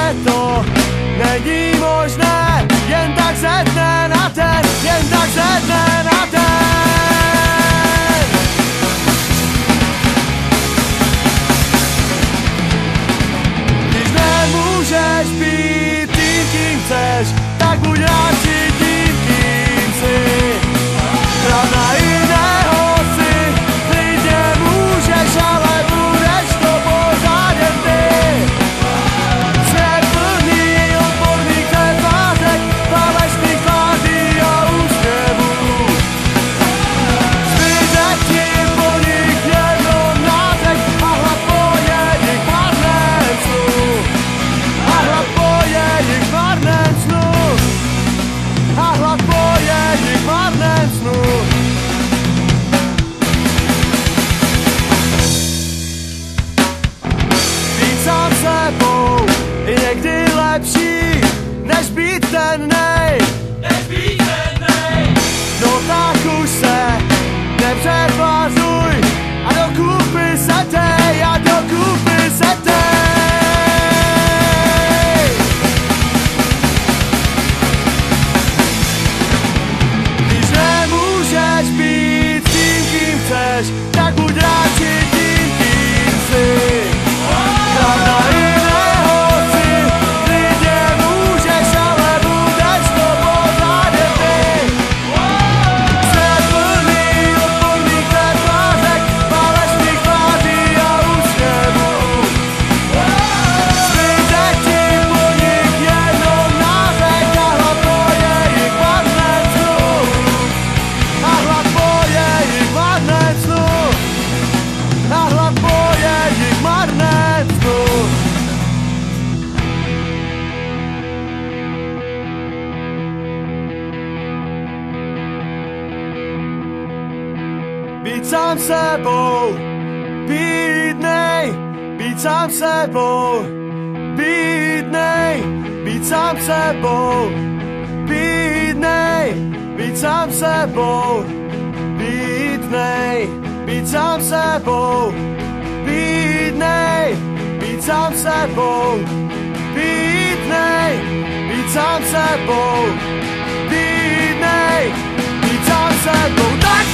že to není možné, jen tak ze dne na den, jen tak ze dne na den. Když nemůžeš být tím, kým chceš, tak buď radši tím, kým jsi. Hrát na jiného si klidně můžeš, ale budeš to pořád jen ty. Svět plný odporných tvářek, falešných tváří a úsměvů. Zbyde ti po nich jenom nádech a hlad po jejich marném snu. A hlad po jejich marném snu. A hlad po jejich marném snu. Být sám sebou je někdy lepší, než být ten nej. No tak už se nepřetvářuj a dokupy se tej, a dokupy se tej. Když nemůžeš být tím, kým chceš, tak buď radši tím, kým jsi. Hrát na jiného si klidně můžeš, ale budeš to pořád jen ty. Svět plný odporných tvářek, falešných tváří a úsměvů. Zbyde ti po nich jenom nádech a hlad po jejich marném snu. A hlad po jejich marném snu. A hlad po jejich marném snu. Být sám sebou, být nej, být sám sebou, být nej, být sám sebou, být nej, být sám sebou, být nej, být sám sebou, být nej, být sám sebou, být nej, být sám sebou, být nej, být sám sebou, tak